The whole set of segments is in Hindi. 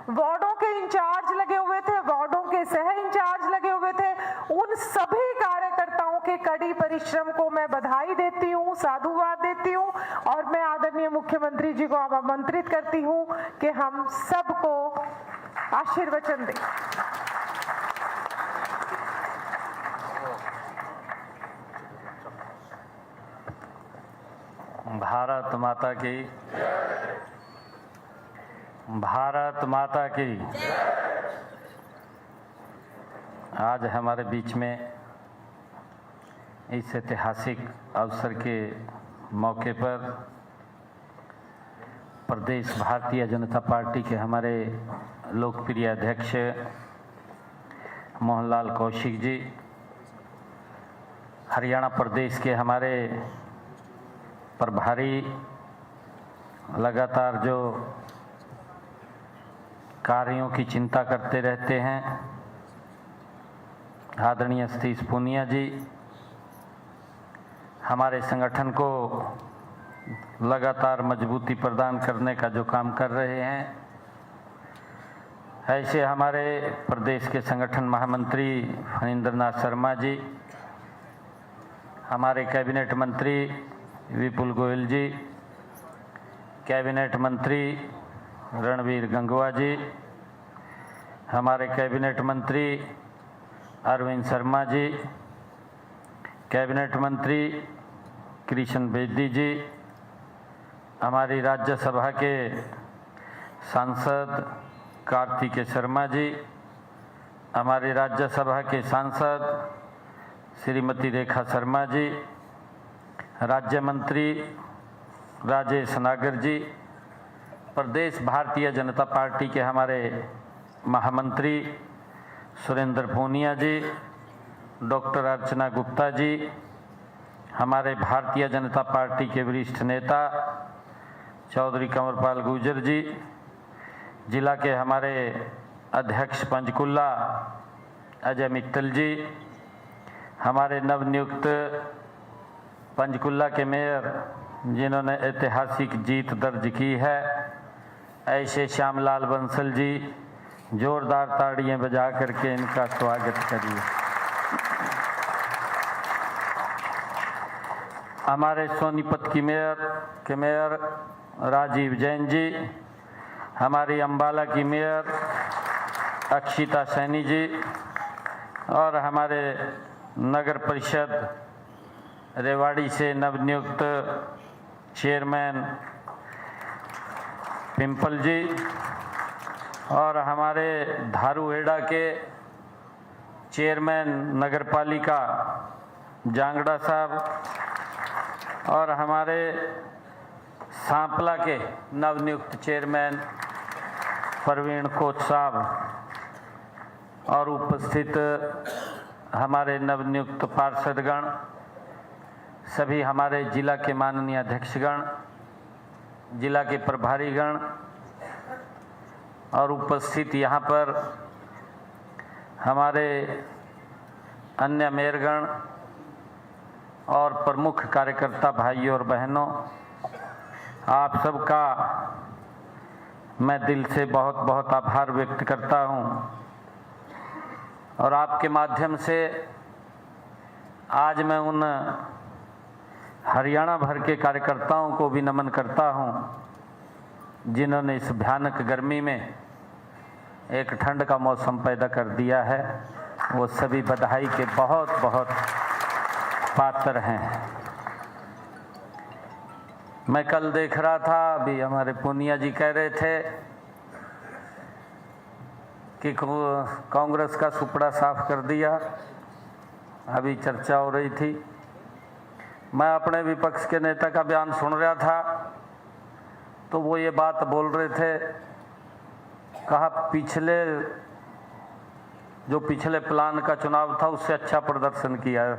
वार्डों के इंचार्ज लगे हुए थे, वार्डों के सह इंचार्ज लगे हुए थे, उन सभी कार्यकर्ताओं के कड़ी परिश्रम को मैं बधाई देती हूँ, साधुवाद देती हूँ और मैं आदरणीय मुख्यमंत्री जी को आमंत्रित करती हूँ कि हम सबको आशीर्वचन दें। भारत माता की, भारत माता की। आज हमारे बीच में इस ऐतिहासिक अवसर के मौके पर प्रदेश भारतीय जनता पार्टी के हमारे लोकप्रिय अध्यक्ष मोहनलाल कौशिक जी, हरियाणा प्रदेश के हमारे प्रभारी, लगातार जो कार्यों की चिंता करते रहते हैं, आदरणीय सतीश पूनिया जी, हमारे संगठन को लगातार मजबूती प्रदान करने का जो काम कर रहे हैं, ऐसे हमारे प्रदेश के संगठन महामंत्री फणींद्र नाथ शर्मा जी, हमारे कैबिनेट मंत्री विपुल गोयल जी, कैबिनेट मंत्री रणवीर गंगवा जी, हमारे कैबिनेट मंत्री अरविंद शर्मा जी, कैबिनेट मंत्री कृष्ण बेदी जी, हमारी राज्यसभा के सांसद कार्तिकेय शर्मा जी, हमारी राज्यसभा के सांसद श्रीमती रेखा शर्मा जी, राज्य मंत्री राजेश नागर जी, प्रदेश भारतीय जनता पार्टी के हमारे महामंत्री सुरेंद्र पूनिया जी, डॉक्टर अर्चना गुप्ता जी, हमारे भारतीय जनता पार्टी के वरिष्ठ नेता चौधरी कंवरपाल गुर्जर जी, जिला के हमारे अध्यक्ष पंचकुला अजय मित्तल जी, हमारे नवनियुक्त पंचकुला के मेयर जिन्होंने ऐतिहासिक जीत दर्ज की है, ऐसे श्यामलाल बंसल जी, जोरदार ताड़ियां बजा करके इनका स्वागत करिए। हमारे सोनीपत की मेयर राजीव जैन जी, हमारी अंबाला की मेयर अक्षिता सैनी जी और हमारे नगर परिषद रेवाड़ी से नवनियुक्त चेयरमैन पिंपल जी और हमारे धारूहेड़ा के चेयरमैन नगरपालिका जांगड़ा साहब और हमारे सांपला के नवनियुक्त चेयरमैन प्रवीण कोच साहब और उपस्थित हमारे नवनियुक्त पार्षदगण, सभी हमारे जिला के माननीय अध्यक्षगण, जिला के प्रभारीगण और उपस्थित यहाँ पर हमारे अन्य मेयरगण और प्रमुख कार्यकर्ता भाइयों और बहनों, आप सबका मैं दिल से बहुत बहुत आभार व्यक्त करता हूँ और आपके माध्यम से आज मैं उन हरियाणा भर के कार्यकर्ताओं को भी नमन करता हूं जिन्होंने इस भयानक गर्मी में एक ठंड का मौसम पैदा कर दिया है। वो सभी बधाई के बहुत बहुत पात्र हैं। मैं कल देख रहा था, अभी हमारे पूनिया जी कह रहे थे कि कांग्रेस का सुपड़ा साफ कर दिया, अभी चर्चा हो रही थी। मैं अपने विपक्ष के नेता का बयान सुन रहा था तो वो ये बात बोल रहे थे, कहा पिछले प्लान का चुनाव था उससे अच्छा प्रदर्शन किया है।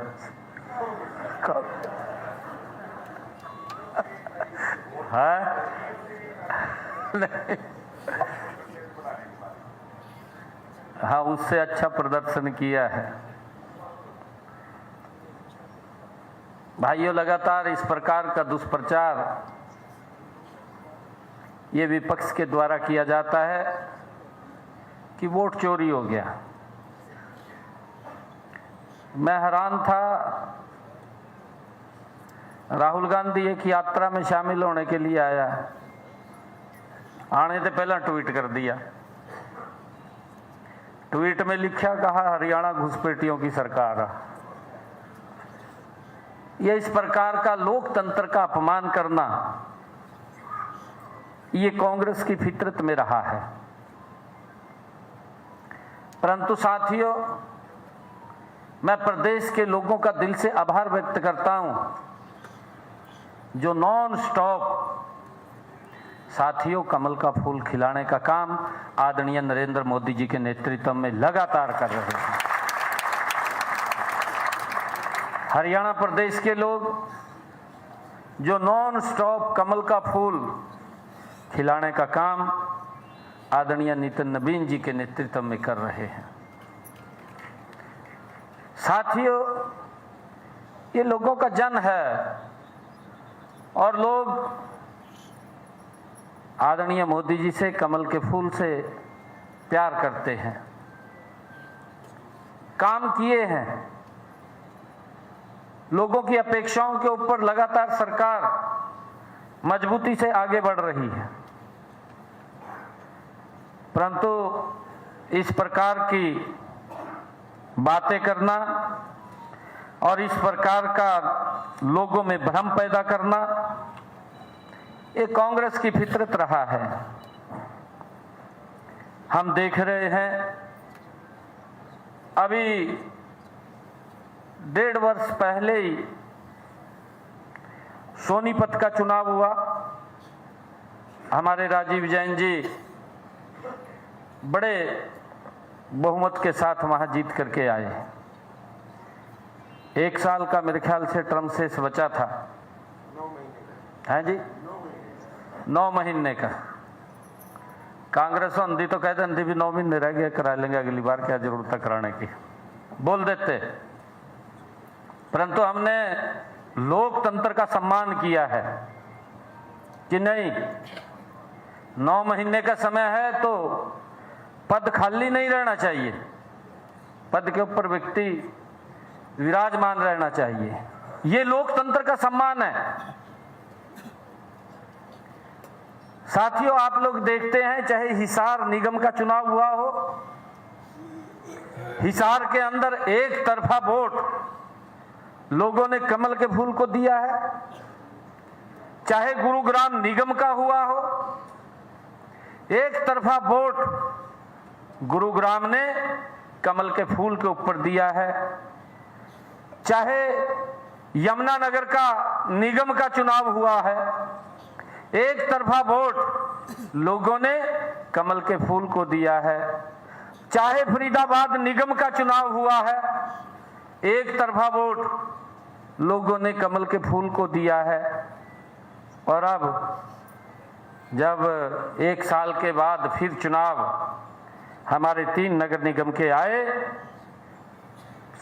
हाँ, उससे अच्छा प्रदर्शन किया है। भाइयों, लगातार इस प्रकार का दुष्प्रचार ये विपक्ष के द्वारा किया जाता है कि वोट चोरी हो गया। मैं हैरान था। राहुल गांधी एक यात्रा में शामिल होने के लिए आया, आने से पहले ट्वीट कर दिया। ट्वीट में लिखा, कहा हरियाणा घुसपैठियों की सरकार है। ये इस प्रकार का लोकतंत्र का अपमान करना, ये कांग्रेस की फितरत में रहा है। परंतु साथियों, मैं प्रदेश के लोगों का दिल से आभार व्यक्त करता हूं, जो नॉन स्टॉप साथियों कमल का फूल खिलाने का काम आदरणीय नरेंद्र मोदी जी के नेतृत्व में लगातार कर रहे हैं। हरियाणा प्रदेश के लोग जो नॉन स्टॉप कमल का फूल खिलाने का काम आदरणीय नितिन नवीन जी के नेतृत्व में कर रहे हैं। साथियों, ये लोगों का जन है और लोग आदरणीय मोदी जी से कमल के फूल से प्यार करते हैं, काम किए हैं। लोगों की अपेक्षाओं के ऊपर लगातार सरकार मजबूती से आगे बढ़ रही है। परंतु इस प्रकार की बातें करना और इस प्रकार का लोगों में भ्रम पैदा करना, ये कांग्रेस की फितरत रहा है। हम देख रहे हैं, अभी 1.5 वर्ष पहले ही सोनीपत का चुनाव हुआ। हमारे राजीव जैन जी बड़े बहुमत के साथ वहां जीत करके आए। 1 साल का मेरे ख्याल से टर्म से बचा था। 9 महीने है जी, 9 महीने का। कांग्रेस अंधी तो कहते अंधी भी 9 महीने रह गए, करा लेंगे अगली बार, क्या जरूरत है कराने की, बोल देते। परंतु हमने लोकतंत्र का सम्मान किया है कि नहीं, 9 महीने का समय है तो पद खाली नहीं रहना चाहिए, पद के ऊपर व्यक्ति विराजमान रहना चाहिए। ये लोकतंत्र का सम्मान है। साथियों, आप लोग देखते हैं, चाहे हिसार निगम का चुनाव हुआ हो, हिसार के अंदर एक तरफा वोट लोगों ने कमल के फूल को दिया है। चाहे गुरुग्राम निगम का हुआ हो, एक तरफा वोट गुरुग्राम ने कमल के फूल के ऊपर दिया है। चाहे यमुनानगर का निगम का चुनाव हुआ है, एक तरफा वोट लोगों ने कमल के फूल को दिया है। चाहे फरीदाबाद निगम का चुनाव हुआ है, एक तरफा वोट लोगों ने कमल के फूल को दिया है। और अब जब 1 साल के बाद फिर चुनाव हमारे 3 नगर निगम के आए,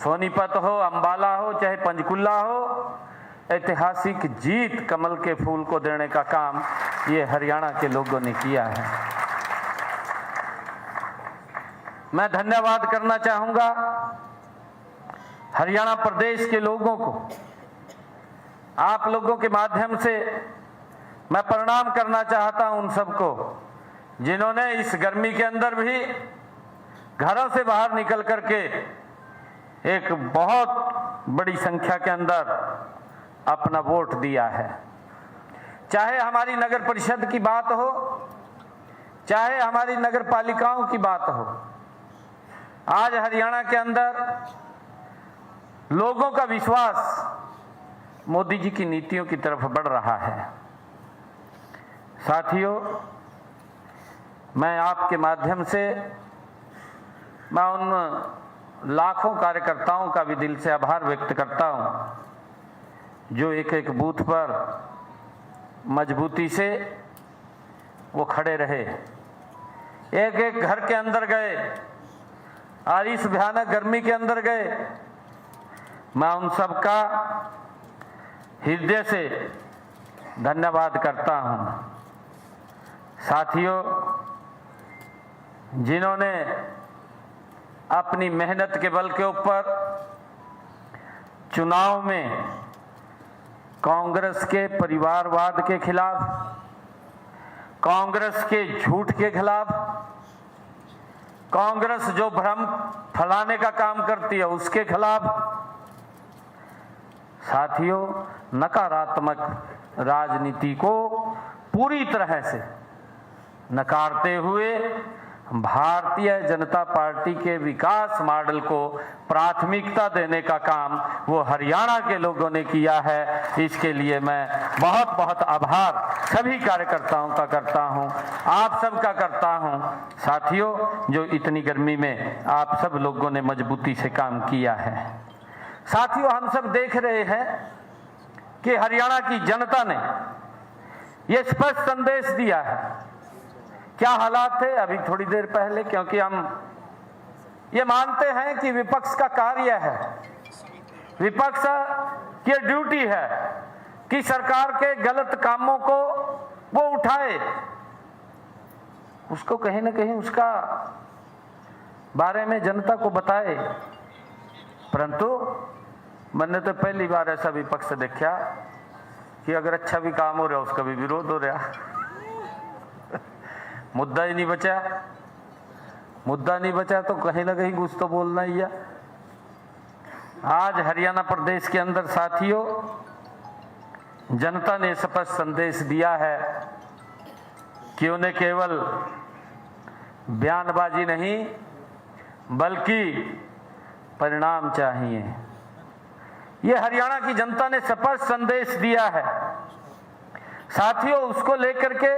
सोनीपत हो, अंबाला हो, चाहे पंचकुला हो, ऐतिहासिक जीत कमल के फूल को देने का काम ये हरियाणा के लोगों ने किया है। मैं धन्यवाद करना चाहूंगा हरियाणा प्रदेश के लोगों को। आप लोगों के माध्यम से मैं प्रणाम करना चाहता हूं उन सबको जिन्होंने इस गर्मी के अंदर भी घरों से बाहर निकल करके एक बहुत बड़ी संख्या के अंदर अपना वोट दिया है। चाहे हमारी नगर परिषद की बात हो, चाहे हमारी नगर पालिकाओं की बात हो, आज हरियाणा के अंदर लोगों का विश्वास मोदी जी की नीतियों की तरफ बढ़ रहा है। साथियों, मैं आपके माध्यम से मैं उन लाखों कार्यकर्ताओं का भी दिल से आभार व्यक्त करता हूं जो एक एक बूथ पर मजबूती से वो खड़े रहे, एक एक घर के अंदर गए और इस भयानक गर्मी के अंदर गए। मैं उन सब का हृदय से धन्यवाद करता हूं। साथियों, जिन्होंने अपनी मेहनत के बल के ऊपर चुनाव में कांग्रेस के परिवारवाद के खिलाफ, कांग्रेस के झूठ के खिलाफ, कांग्रेस जो भ्रम फैलाने का काम करती है उसके खिलाफ, साथियों, नकारात्मक राजनीति को पूरी तरह से नकारते हुए भारतीय जनता पार्टी के विकास मॉडल को प्राथमिकता देने का काम वो हरियाणा के लोगों ने किया है। इसके लिए मैं बहुत बहुत आभार सभी कार्यकर्ताओं का करता हूं, आप सब का करता हूं। साथियों, जो इतनी गर्मी में आप सब लोगों ने मजबूती से काम किया है। साथियों, हम सब देख रहे हैं कि हरियाणा की जनता ने ये स्पष्ट संदेश दिया है। क्या हालात थे अभी थोड़ी देर पहले, क्योंकि हम ये मानते हैं कि विपक्ष का कार्य है, विपक्ष की ड्यूटी है कि सरकार के गलत कामों को वो उठाए, उसको कहीं ना कहीं उसका बारे में जनता को बताए। परंतु मैंने तो पहली बार ऐसा विपक्ष देखा कि अगर अच्छा भी काम हो रहा उसका भी विरोध हो रहा। मुद्दा ही नहीं बचा, मुद्दा नहीं बचा तो कहीं ना कहीं कुछ तो बोलना ही है। आज हरियाणा प्रदेश के अंदर साथियों, जनता ने स्पष्ट संदेश दिया है कि उन्हें केवल बयानबाजी नहीं बल्कि परिणाम चाहिए। ये हरियाणा की जनता ने स्पष्ट संदेश दिया है। साथियों, उसको लेकर के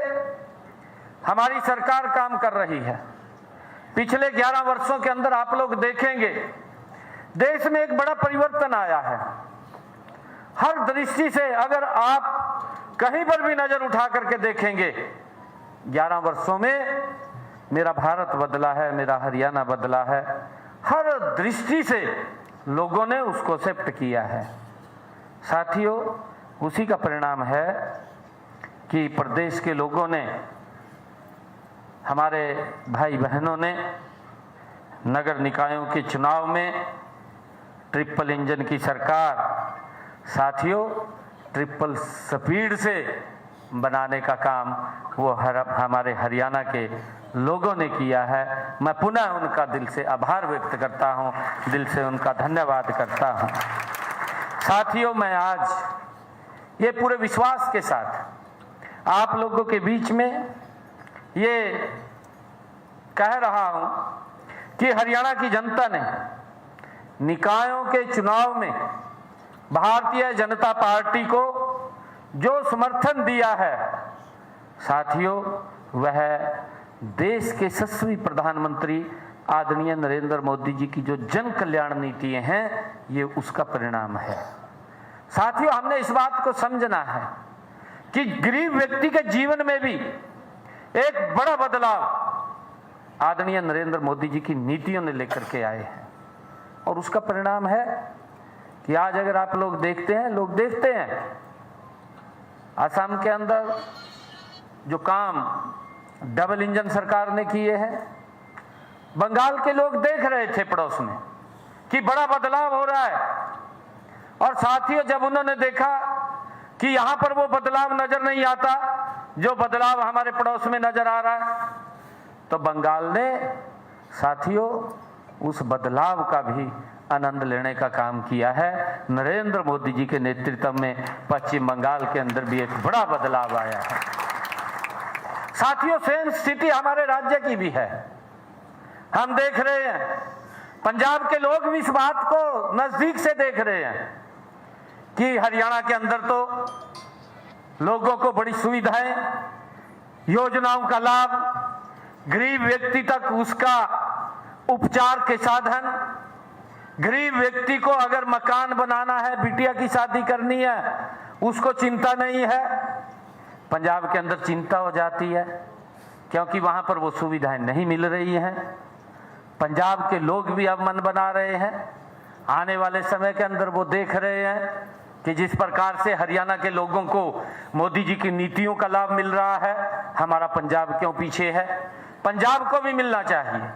हमारी सरकार काम कर रही है। पिछले 11 वर्षों के अंदर आप लोग देखेंगे देश में एक बड़ा परिवर्तन आया है। हर दृष्टि से अगर आप कहीं पर भी नजर उठा करके देखेंगे, 11 वर्षों में मेरा भारत बदला है, मेरा हरियाणा बदला है। हर दृष्टि से लोगों ने उसको एक्सेप्ट किया है। साथियों, उसी का परिणाम है कि प्रदेश के लोगों ने, हमारे भाई बहनों ने नगर निकायों के चुनाव में ट्रिपल इंजन की सरकार, साथियों, ट्रिपल स्पीड से बनाने का काम वो हमारे हरियाणा के लोगों ने किया है। मैं पुनः उनका दिल से आभार व्यक्त करता हूं, दिल से उनका धन्यवाद करता हूं। साथियों, मैं आज ये पूरे विश्वास के साथ आप लोगों के बीच में ये कह रहा हूं कि हरियाणा की जनता ने निकायों के चुनाव में भारतीय जनता पार्टी को जो समर्थन दिया है, साथियों, वह देश के यशस्वी प्रधानमंत्री आदरणीय नरेंद्र मोदी जी की जो जन कल्याण नीतियां हैं, ये उसका परिणाम है। साथियों, हमने इस बात को समझना है कि गरीब व्यक्ति के जीवन में भी एक बड़ा बदलाव आदरणीय नरेंद्र मोदी जी की नीतियों ने लेकर के आए हैं। और उसका परिणाम है कि आज अगर आप लोग देखते हैं असम के अंदर जो काम डबल इंजन सरकार ने किए हैं, बंगाल के लोग देख रहे थे पड़ोस में कि बड़ा बदलाव हो रहा है। और साथियों, जब उन्होंने देखा कि यहां पर वो बदलाव नजर नहीं आता जो बदलाव हमारे पड़ोस में नजर आ रहा है, तो बंगाल ने साथियों उस बदलाव का भी आनंद लेने का काम किया है। नरेंद्र मोदी जी के नेतृत्व में पश्चिम बंगाल के अंदर भी एक बड़ा बदलाव आया है। साथियों, सेम स्थिति हमारे राज्य की भी है। हम देख रहे हैं, पंजाब के लोग भी इस बात को नजदीक से देख रहे हैं कि हरियाणा के अंदर तो लोगों को बड़ी सुविधाएं, योजनाओं का लाभ, गरीब व्यक्ति तक उसका उपचार के साधन, गरीब व्यक्ति को अगर मकान बनाना है, बिटिया की शादी करनी है, उसको चिंता नहीं है। पंजाब के अंदर चिंता हो जाती है क्योंकि वहां पर वो सुविधाएं नहीं मिल रही हैं। पंजाब के लोग भी अब मन बना रहे हैं। आने वाले समय के अंदर वो देख रहे हैं कि जिस प्रकार से हरियाणा के लोगों को मोदी जी की नीतियों का लाभ मिल रहा है, हमारा पंजाब क्यों पीछे है। पंजाब को भी मिलना चाहिए।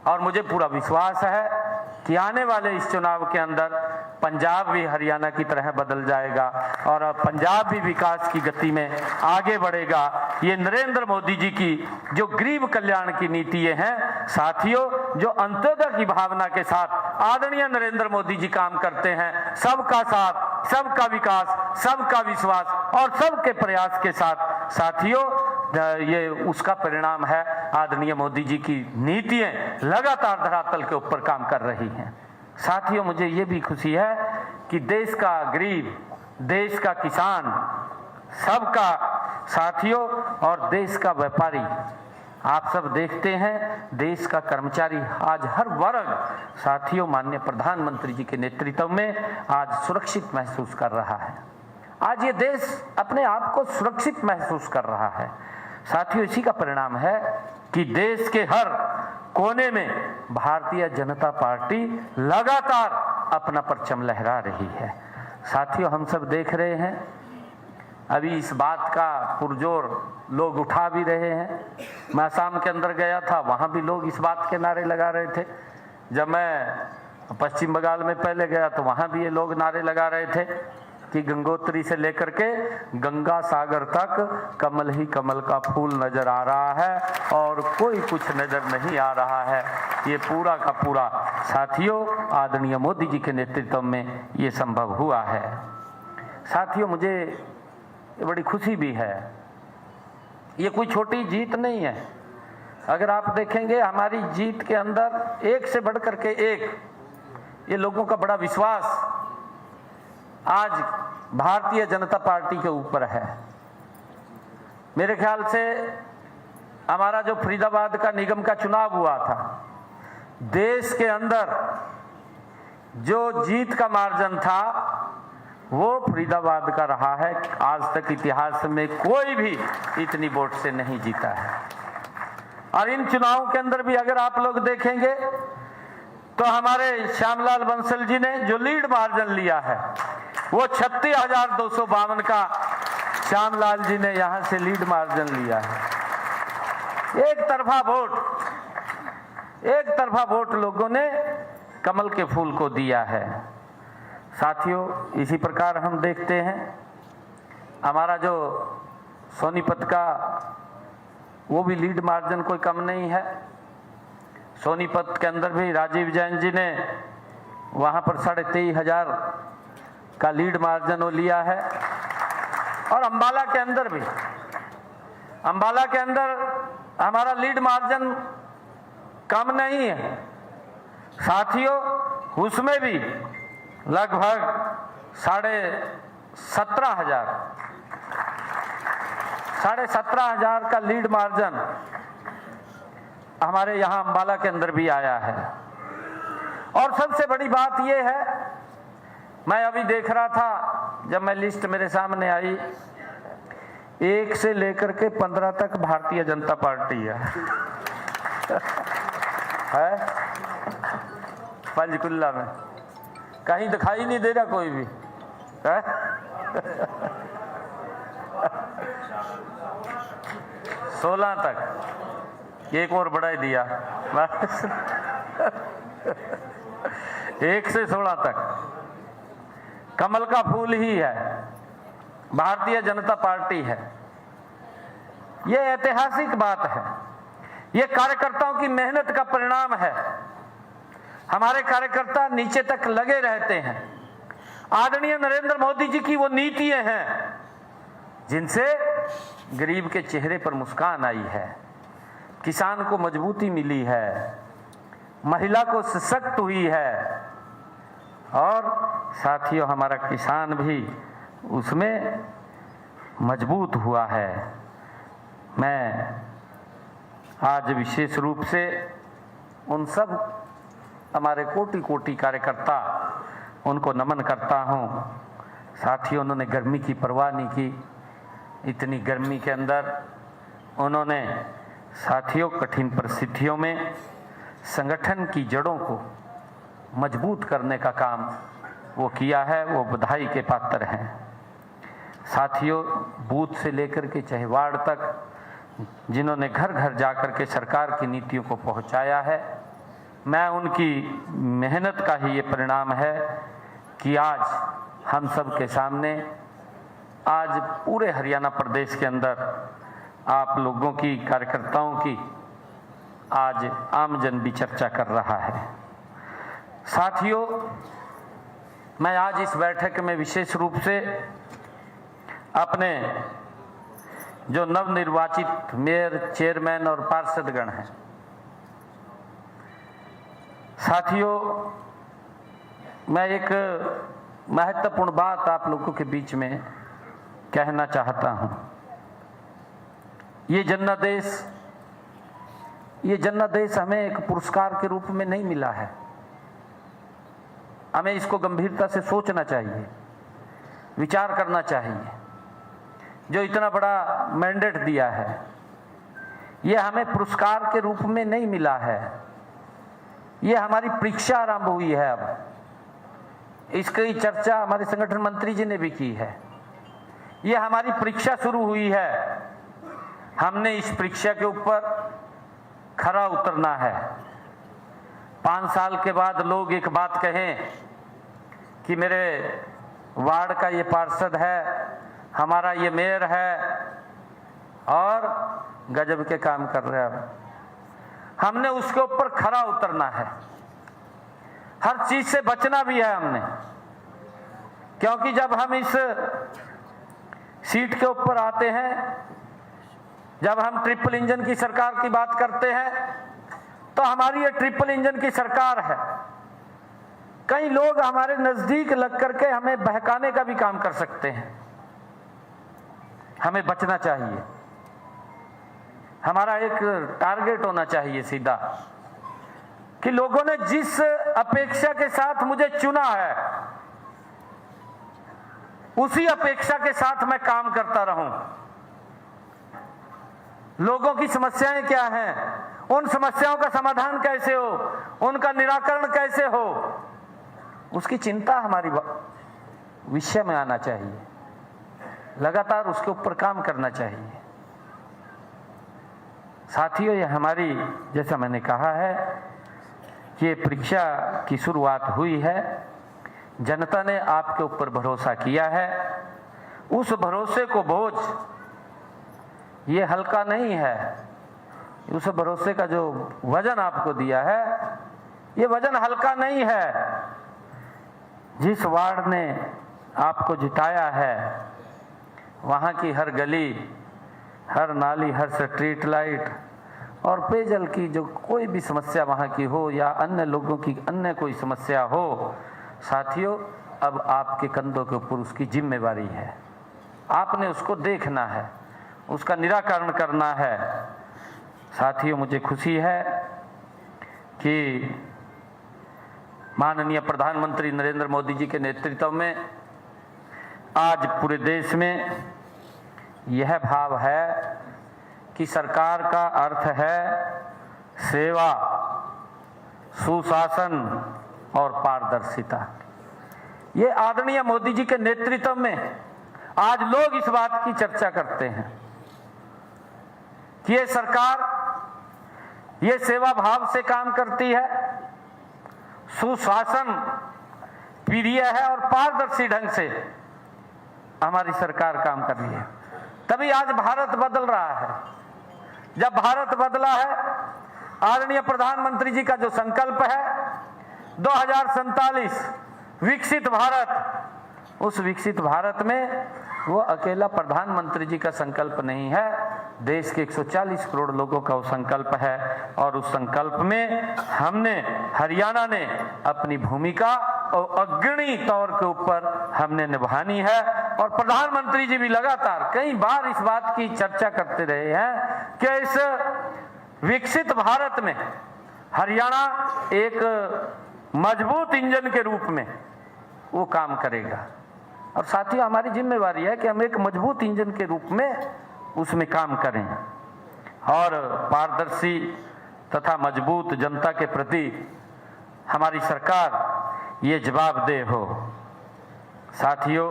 और मुझे पूरा विश्वास है कि आने वाले इस चुनाव के अंदर पंजाब भी हरियाणा की तरह बदल जाएगा और पंजाब भी विकास की गति में आगे बढ़ेगा। ये नरेंद्र मोदी जी की जो गरीब कल्याण की नीतियां हैं साथियों, जो अंत्योदय की भावना के साथ आदरणीय नरेंद्र मोदी जी काम करते हैं, सबका साथ, सबका विकास, सबका विश्वास और सबके प्रयास के साथ साथियों, ये उसका परिणाम है। आदरणीय मोदी जी की नीतियां लगातार धरातल के ऊपर काम कर रही हैं। साथियों, मुझे ये भी खुशी है कि देश का गरीब, देश का किसान, सबका साथियों और देश का व्यापारी, आप सब देखते हैं देश का कर्मचारी, आज हर वर्ग साथियों माननीय प्रधानमंत्री जी के नेतृत्व में आज सुरक्षित महसूस कर रहा है। आज ये देश अपने आप को सुरक्षित महसूस कर रहा है। साथियों, इसी का परिणाम है कि देश के हर कोने में भारतीय जनता पार्टी लगातार अपना परचम लहरा रही है। साथियों, हम सब देख रहे हैं, अभी इस बात का पुरजोर लोग उठा भी रहे हैं। मैं असम के अंदर गया था, वहाँ भी लोग इस बात के नारे लगा रहे थे। जब मैं पश्चिम बंगाल में पहले गया तो वहाँ भी ये लोग नारे लगा रहे थे कि गंगोत्री से लेकर के गंगा सागर तक कमल ही कमल का फूल नजर आ रहा है और कोई कुछ नजर नहीं आ रहा है। ये पूरा का पूरा साथियों आदरणीय मोदी जी के नेतृत्व में ये संभव हुआ है। साथियों, मुझे ये बड़ी खुशी भी है, ये कोई छोटी जीत नहीं है। अगर आप देखेंगे हमारी जीत के अंदर एक से बढ़कर के एक ये लोगों का बड़ा विश्वास आज भारतीय जनता पार्टी के ऊपर है। मेरे ख्याल से हमारा जो फरीदाबाद का निगम का चुनाव हुआ था, देश के अंदर जो जीत का मार्जिन था वो फरीदाबाद का रहा है। आज तक इतिहास में कोई भी इतनी वोट से नहीं जीता है। और इन चुनावों के अंदर भी अगर आप लोग देखेंगे तो हमारे श्यामलाल बंसल जी ने जो लीड मार्जिन लिया है वो 36,252 का श्यामलाल जी ने यहां से लीड मार्जिन लिया है। एक तरफा वोट लोगों ने कमल के फूल को दिया है। साथियों, इसी प्रकार हम देखते हैं हमारा जो सोनीपत का वो भी लीड मार्जिन कोई कम नहीं है। सोनीपत के अंदर भी राजीव जैन जी ने वहां पर 23,500 का लीड मार्जिन वो लिया है। और अंबाला के अंदर हमारा लीड मार्जिन कम नहीं है। साथियों, उसमें भी लगभग 17,500 का लीड मार्जिन हमारे यहाँ अंबाला के अंदर भी आया है। और सबसे बड़ी बात यह है, मैं अभी देख रहा था जब मैं लिस्ट मेरे सामने आई, 1 से लेकर के 15 तक भारतीय जनता पार्टी है पंचकुला में कहीं दिखाई नहीं दे रहा कोई भी है। 16 तक एक और बढ़ा दिया बस 1 से 16 तक कमल का फूल ही है, भारतीय जनता पार्टी है। ये ऐतिहासिक बात है, ये कार्यकर्ताओं की मेहनत का परिणाम है। हमारे कार्यकर्ता नीचे तक लगे रहते हैं। आदरणीय नरेंद्र मोदी जी की वो नीतियां हैं जिनसे गरीब के चेहरे पर मुस्कान आई है, किसान को मजबूती मिली है, महिला को सशक्त हुई है और साथियों हमारा किसान भी उसमें मजबूत हुआ है। मैं आज विशेष रूप से उन सब हमारे कोटि कार्यकर्ता उनको नमन करता हूं। साथियों, उन्होंने गर्मी की परवाह नहीं की। इतनी गर्मी के अंदर उन्होंने साथियों कठिन परिस्थितियों में संगठन की जड़ों को मजबूत करने का काम वो किया है, वो बधाई के पात्र हैं। साथियों, बूथ से लेकर के चाहे वार्ड तक जिन्होंने घर घर जाकर के सरकार की नीतियों को पहुंचाया है। मैं उनकी मेहनत का ही ये परिणाम है कि आज हम सब के सामने, आज पूरे हरियाणा प्रदेश के अंदर आप लोगों की, कार्यकर्ताओं की आज आमजन भी चर्चा कर रहा है। साथियों, मैं आज इस बैठक में विशेष रूप से अपने जो नवनिर्वाचित मेयर, चेयरमैन और पार्षदगण हैं, साथियों, मैं एक महत्वपूर्ण बात आप लोगों के बीच में कहना चाहता हूं। ये जनादेश हमें एक पुरस्कार के रूप में नहीं मिला है। हमें इसको गंभीरता से सोचना चाहिए, विचार करना चाहिए। जो इतना बड़ा मैंडेट दिया है, ये हमें पुरस्कार के रूप में नहीं मिला है। ये हमारी परीक्षा आरंभ हुई है। अब इसकी चर्चा हमारे संगठन मंत्री जी ने भी की है। ये हमारी परीक्षा शुरू हुई है। हमने इस परीक्षा के ऊपर खरा उतरना है। 5 साल के बाद लोग एक बात कहें कि मेरे वार्ड का ये पार्षद है, हमारा ये मेयर है और गजब के काम कर रहे हैं। हमने उसके ऊपर खरा उतरना है। हर चीज से बचना भी है हमने, क्योंकि जब हम इस सीट के ऊपर आते हैं, जब हम ट्रिपल इंजन की सरकार की बात करते हैं, तो हमारी ये ट्रिपल इंजन की सरकार है। कई लोग हमारे नजदीक लग करके हमें बहकाने का भी काम कर सकते हैं। हमें बचना चाहिए। हमारा एक टारगेट होना चाहिए सीधा, कि लोगों ने जिस अपेक्षा के साथ मुझे चुना है, उसी अपेक्षा के साथ मैं काम करता रहूं। लोगों की समस्याएं क्या हैं, उन समस्याओं का समाधान कैसे हो, उनका निराकरण कैसे हो, उसकी चिंता हमारी विषय में आना चाहिए। लगातार उसके ऊपर काम करना चाहिए। साथियों, ये हमारी, जैसा मैंने कहा है कि ये परीक्षा की शुरुआत हुई है। जनता ने आपके ऊपर भरोसा किया है। उस भरोसे को बोझ ये हल्का नहीं है। उस भरोसे का जो वजन आपको दिया है, ये वजन हल्का नहीं है। जिस वार्ड ने आपको जिताया है, वहाँ की हर गली, हर नाली, हर स्ट्रीट लाइट और पेयजल की जो कोई भी समस्या वहाँ की हो, या अन्य लोगों की अन्य कोई समस्या हो, साथियों, अब आपके कंधों के ऊपर उसकी जिम्मेवारी है। आपने उसको देखना है, उसका निराकरण करना है। साथियों, मुझे खुशी है कि माननीय प्रधानमंत्री नरेंद्र मोदी जी के नेतृत्व में आज पूरे देश में यह भाव है कि सरकार का अर्थ है सेवा, सुशासन और पारदर्शिता। ये आदरणीय मोदी जी के नेतृत्व में आज लोग इस बात की चर्चा करते हैं कि ये सरकार ये सेवा भाव से काम करती है, सुशासन प्रिय है और पारदर्शी ढंग से हमारी सरकार काम कर रही है। तभी आज भारत बदल रहा है। जब भारत बदला है, आदरणीय प्रधानमंत्री जी का जो संकल्प है 2047 विकसित भारत, उस विकसित भारत में वो अकेला प्रधानमंत्री जी का संकल्प नहीं है, देश के 140 करोड़ लोगों का वो संकल्प है। और उस संकल्प में हमने, हरियाणा ने अपनी भूमिका और अग्रणी तौर के ऊपर हमने निभानी है। और प्रधानमंत्री जी भी लगातार कई बार इस बात की चर्चा करते रहे हैं कि इस विकसित भारत में हरियाणा एक मजबूत इंजन के रूप में वो काम करेगा। और साथियों, हमारी जिम्मेवारी है कि हम एक मजबूत इंजन के रूप में उसमें काम करें और पारदर्शी तथा मजबूत जनता के प्रति हमारी सरकार ये जवाबदेह हो। साथियों,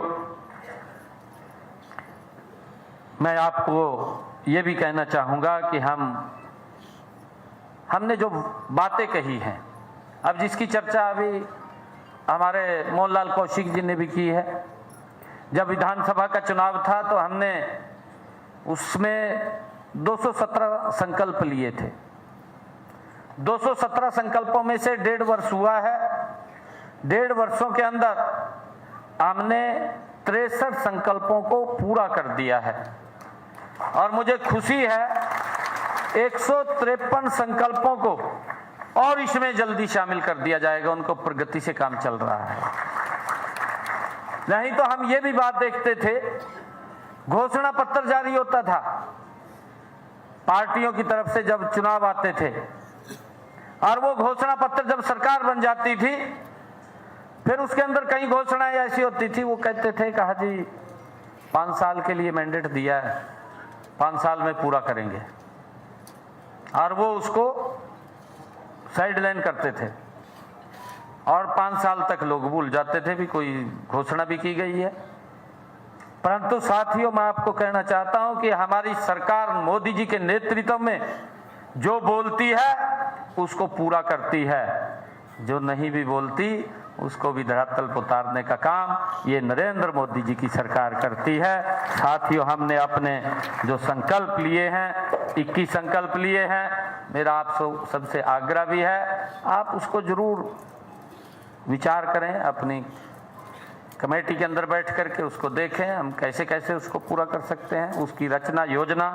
मैं आपको ये भी कहना चाहूँगा कि हमने जो बातें कही हैं, अब जिसकी चर्चा अभी हमारे मोहनलाल कौशिक जी ने भी की है, जब विधानसभा का चुनाव था तो हमने उसमें 217 संकल्प लिए थे। 217 संकल्पों में से 1.5 वर्ष हुआ है। 1.5 वर्षों के अंदर हमने 63 संकल्पों को पूरा कर दिया है और मुझे खुशी है 153 संकल्पों को और इसमें जल्दी शामिल कर दिया जाएगा। उनको प्रगति से काम चल रहा है। नहीं तो हम ये भी बात देखते थे, घोषणा पत्र जारी होता था पार्टियों की तरफ से जब चुनाव आते थे, और वो घोषणा पत्र जब सरकार बन जाती थी फिर उसके अंदर कई घोषणाएं ऐसी होती थी, वो कहते थे कहा जी 5 साल के लिए मैंडेट दिया है, 5 साल में पूरा करेंगे, और वो उसको साइडलाइन करते थे और 5 साल तक लोग भूल जाते थे भी कोई घोषणा भी की गई है। परंतु साथियों, मैं आपको कहना चाहता हूं कि हमारी सरकार मोदी जी के नेतृत्व में जो बोलती है उसको पूरा करती है, जो नहीं भी बोलती उसको भी धरातल पर उतारने का काम ये नरेंद्र मोदी जी की सरकार करती है। साथियों, हमने अपने जो संकल्प लिए हैं, 21 संकल्प लिए हैं, मेरा आप सबसे आग्रह भी है आप उसको जरूर विचार करें, अपनी कमेटी के अंदर बैठ करके उसको देखें हम कैसे कैसे उसको पूरा कर सकते हैं, उसकी रचना योजना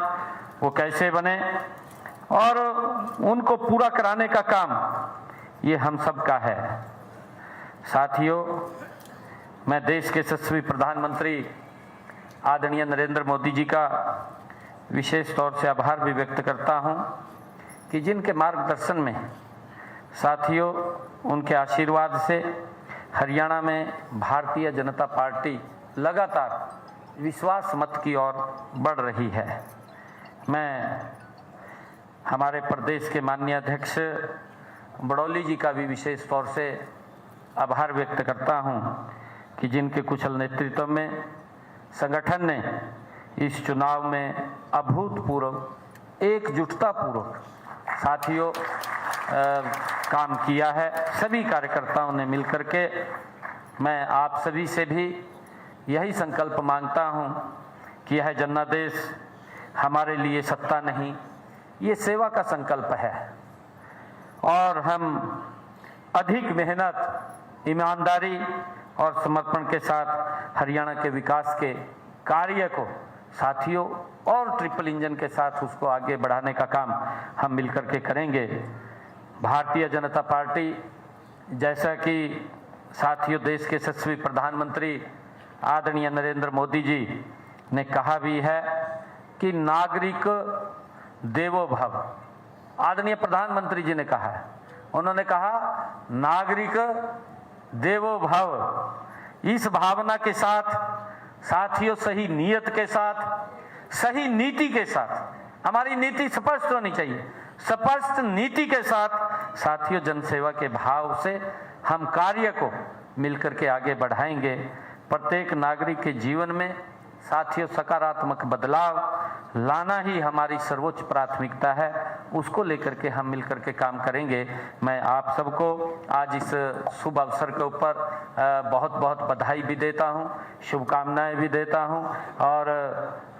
वो कैसे बने, और उनको पूरा कराने का काम ये हम सब का है। साथियों, मैं देश के यशस्वी प्रधानमंत्री आदरणीय नरेंद्र मोदी जी का विशेष तौर से आभार भी व्यक्त करता हूं कि जिनके मार्गदर्शन में, साथियों उनके आशीर्वाद से हरियाणा में भारतीय जनता पार्टी लगातार विश्वास मत की ओर बढ़ रही है। मैं हमारे प्रदेश के माननीय अध्यक्ष बड़ौली जी का भी विशेष तौर से आभार व्यक्त करता हूं कि जिनके कुशल नेतृत्व में संगठन ने इस चुनाव में अभूतपूर्व एकजुटता पूर्वक साथियों काम किया है। सभी कार्यकर्ताओं ने मिलकर के, मैं आप सभी से भी यही संकल्प मांगता हूं कि यह जनादेश हमारे लिए सत्ता नहीं, ये सेवा का संकल्प है, और हम अधिक मेहनत, ईमानदारी और समर्पण के साथ हरियाणा के विकास के कार्य को साथियों और ट्रिपल इंजन के साथ उसको आगे बढ़ाने का काम हम मिलकर के करेंगे। भारतीय जनता पार्टी, जैसा कि साथियों देश के यशस्वी प्रधानमंत्री आदरणीय नरेंद्र मोदी जी ने कहा भी है कि नागरिक देवो भव, आदरणीय प्रधानमंत्री जी ने कहा है, उन्होंने कहा नागरिक देवो भव। इस भावना के साथ साथियों, सही नीयत के साथ, सही नीति के साथ, हमारी नीति स्पष्ट होनी चाहिए, स्पष्ट नीति के साथ साथियों जनसेवा के भाव से हम कार्य को मिलकर के आगे बढ़ाएंगे। प्रत्येक नागरिक के जीवन में साथियों सकारात्मक बदलाव लाना ही हमारी सर्वोच्च प्राथमिकता है, उसको लेकर के हम मिलकर के काम करेंगे। मैं आप सबको आज इस शुभ अवसर के ऊपर बहुत बहुत बधाई भी देता हूं, शुभकामनाएं भी देता हूं, और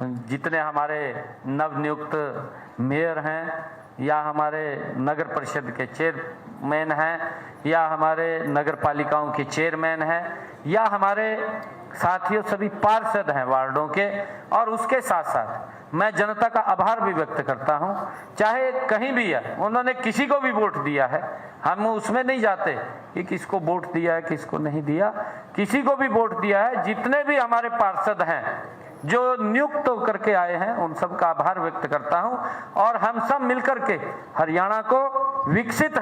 जितने हमारे नवनियुक्त मेयर हैं या हमारे नगर परिषद के चेयरमैन हैं या हमारे नगर पालिकाओं के चेयरमैन हैं या हमारे साथियों सभी पार्षद हैं वार्डों के, और उसके साथ साथ मैं जनता का आभार भी व्यक्त करता हूं, चाहे कहीं भी है, उन्होंने किसी को भी वोट दिया है, हम उसमें नहीं जाते कि किसको वोट दिया है किसको नहीं दिया, किसी को भी वोट दिया है, जितने भी हमारे पार्षद हैं जो नियुक्त होकर के आए हैं उन सब का आभार व्यक्त करता हूं, और हम सब मिलकर के हरियाणा को विकसित